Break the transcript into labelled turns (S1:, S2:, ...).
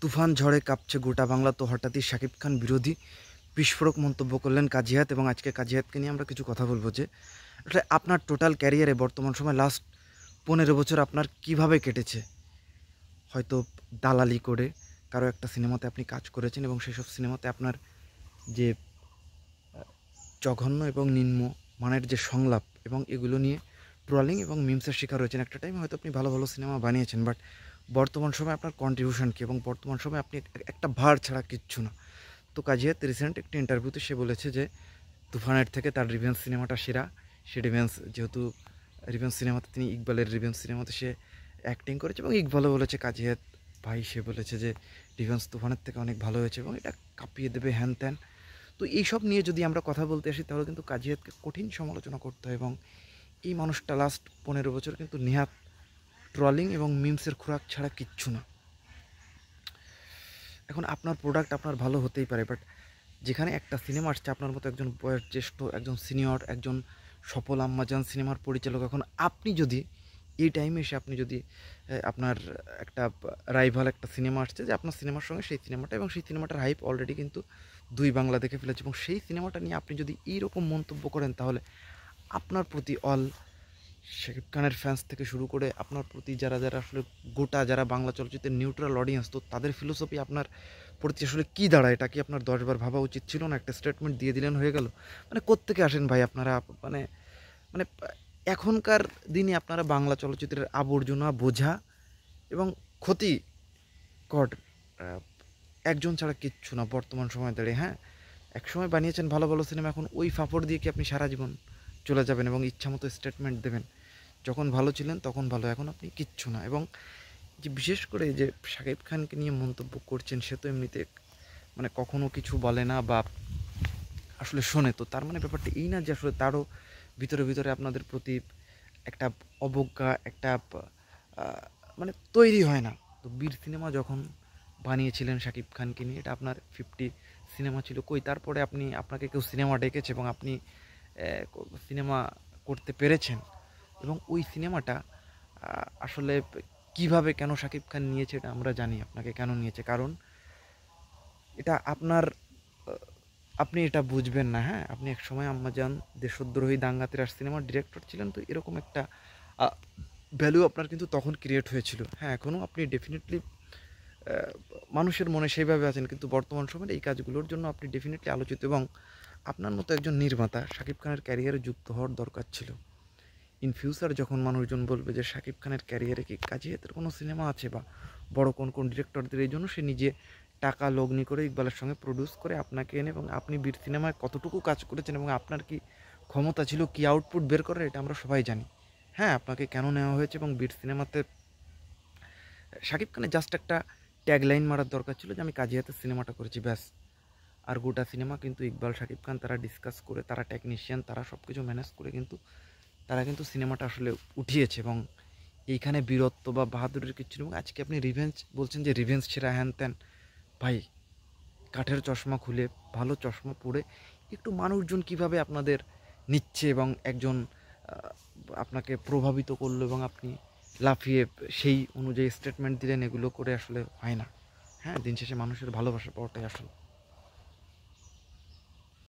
S1: তুফান ঝড়ে কাঁপছে গোটা বাংলা, তো হঠাৎই শাকিব খান বিরোধী বিস্ফোরক মন্তব্য করলেন কাজী হায়াৎ, এবং আজকে কাজী হায়াৎকে নিয়ে আমরা কিছু কথা বলবো যে আসলে আপনার টোটাল ক্যারিয়ারে বর্তমান সময় লাস্ট 15 বছর আপনার কিভাবে কেটেছে। হয়তো দালালি করে কারো একটা সিনেমাতে আপনি কাজ করেছেন এবং সেসব সিনেমাতে আপনার যে জঘন্য এবং নিম্ন মানের যে সংলাপ এবং এগুলো নিয়ে ট্রলিং এবং মিমসের শিকার হয়েছেন। একটা টাইমে হয়তো আপনি ভালো ভালো সিনেমা বানিয়েছেন, বাট বর্তমান সময়ে আপনার কন্ট্রিবিউশন কী এবং বর্তমান সময়ে আপনি একটা ভার ছাড়া কিচ্ছু না। তো কাজী হায়াৎ রিসেন্ট একটি ইন্টারভিউতে সে বলেছে যে তুফানের থেকে তার রিভেঞ্জ সিনেমাটা সেরা। সে রিভেঞ্জ, যেহেতু রিভেঞ্জ সিনেমাতে তিনি ইকবালের রিভেঞ্জ সিনেমাতে সে অ্যাক্টিং করেছে এবং ইকবালও বলেছে কাজী হায়াৎ ভাই, সে বলেছে যে রিভেঞ্জ তুফানের থেকে অনেক ভালো হয়েছে এবং এটা কাঁপিয়ে দেবে হ্যান ত্যান। তো এইসব নিয়ে যদি আমরা কথা বলতে আসি তাহলে কিন্তু কাজী হায়াৎকে কঠিন সমালোচনা করতে হয়, এবং এই মানুষটা লাস্ট 15 বছর কিন্তু নেহাত ট্রলিং এবং মিমসের খোরাক ছাড়া কিচ্ছু না। এখন আপনার প্রোডাক্ট আপনার ভালো হতেই পারে, বাট যেখানে একটা সিনেমা আসছে, আপনার মতো একজন বয়োজ্যেষ্ঠ, একজন সিনিয়র, একজন সফল আম্মাজান সিনেমার পরিচালক, এখন আপনি যদি এই টাইমে এসে আপনি যদি আপনার একটা রাইভাল একটা সিনেমা আসছে যে আপনার সিনেমার সঙ্গে সেই সিনেমাটা, এবং সেই সিনেমাটার হাইপ অলরেডি কিন্তু দুই বাংলা দেখে ফেলেছে, এবং সেই সিনেমাটা নিয়ে আপনি যদি এইরকম মন্তব্য করেন তাহলে আপনার প্রতি অল শাকিব খানের ফ্যান্স থেকে শুরু করে আপনার প্রতি যারা যারা আসলে গোটা যারা বাংলা চলচ্চিত্রের নিউট্রাল অডিয়েন্স, তো তাদের ফিলোসফি আপনার প্রতি আসলে কী দাঁড়ায়, এটা কি আপনার 10বার ভাবা উচিত ছিল না? একটা স্টেটমেন্ট দিয়ে দিলেন, হয়ে গেল। মানে কোত্থেকে আসেন ভাই আপনারা? মানে মানে এখনকার দিনে আপনারা বাংলা চলচ্চিত্রের আবর্জনা বোঝা এবং ক্ষতিকর একজন ছাড়া কিচ্ছু না বর্তমান সময় দাঁড়িয়ে। হ্যাঁ, একসময় বানিয়েছেন ভালো ভালো সিনেমা, এখন ওই ফাপড় দিয়ে কি আপনি সারা জীবন চলে যাবেন এবং ইচ্ছামতো স্টেটমেন্ট দেবেন? যখন ভালো ছিলেন তখন ভালো, এখন আপনি কিচ্ছু না। এবং যে বিশেষ করে যে শাকিব খানকে নিয়ে মন্তব্য করছেন, সে তো এমনিতে মানে কখনো কিছু বলে না বা আসলে শোনে, তো তার মানে ব্যাপারটা এই না যে আসলে তারও ভিতরে ভিতরে আপনাদের প্রতি একটা অবজ্ঞা, একটা মানে তৈরি হয় না। তো বীর সিনেমা যখন বানিয়েছিলেন শাকিব খানকে নিয়ে, এটা আপনার 50 সিনেমা ছিল, কই তারপরে আপনাকে কেউ সিনেমা ডেকেছে এবং আপনি সিনেমা করতে পেরেছেন। এবং ওই সিনেমাটা আসলে কিভাবে কেন শাকিব খান নিয়েছে এটা আমরা জানি, আপনাকে কেন নিয়েছে, কারণ এটা আপনার আপনি এটা বুঝবেন না। হ্যাঁ, আপনি এক সময় আম্মাজান, দেশদ্রোহী, দাঙ্গা 83 সিনেমার ডিরেক্টর ছিলেন, তো এরকম একটা ভ্যালু আপনার কিন্তু তখন ক্রিয়েট হয়েছিল। হ্যাঁ, এখনও আপনি ডেফিনেটলি মানুষের মনে সেইভাবে আছেন, কিন্তু বর্তমান সময়ে এই কাজগুলোর জন্য আপনি ডেফিনেটলি আলোচিত, এবং আপনার মতো একজন নির্মাতা শাকিব খানের ক্যারিয়ারে যুক্ত হওয়ার দরকার ছিল। ইন ফিউচার যখন মানুষজন বলবে যে শাকিব খানের ক্যারিয়ারে কি কাজী হায়াতের কোনো সিনেমা আছে বা বড় কোন কোন ডিরেক্টরদের, এই জন্য সে নিজে টাকা লগ্নি করে ইকবালের সঙ্গে প্রডিউস করে আপনাকে এনে, এবং আপনি বীর সিনেমায় কতটুকু কাজ করেছেন এবং আপনার কি ক্ষমতা ছিল কি আউটপুট বের করার, এটা আমরা সবাই জানি। হ্যাঁ, আপনাকে কেন নেওয়া হয়েছে, এবং বীর সিনেমাতে শাকিব খানের জাস্ট একটা ট্যাগলাইন মারার দরকার ছিল যে আমি কাজী হায়াতের সিনেমাটা করেছি, ব্যাস। আর গোটা সিনেমা কিন্তু ইকবাল, শাকিব খান তারা ডিসকাস করে, তারা টেকনিশিয়ান, তারা সব কিছু ম্যানেজ করে কিন্তু তারা কিন্তু সিনেমাটা আসলে উঠিয়েছে, এবং এইখানে বীরত্ব বা বাহাদুরের কিছু নেই। এবং আজকে আপনি রিভেঞ্জ বলছেন যে রিভেঞ্জ সেরা হ্যান ত্যান। ভাই, কাঠের চশমা খুলে ভালো চশমা পরে একটু মানুষজন কিভাবে আপনাদের নিচ্ছে এবং একজন আপনাকে প্রভাবিত করলো এবং আপনি লাফিয়ে সেই অনুযায়ী স্টেটমেন্ট দিলেন, এগুলো করে আসলে হয় না। হ্যাঁ, দিন শেষে মানুষের ভালোবাসা পাওয়াটাই আসল।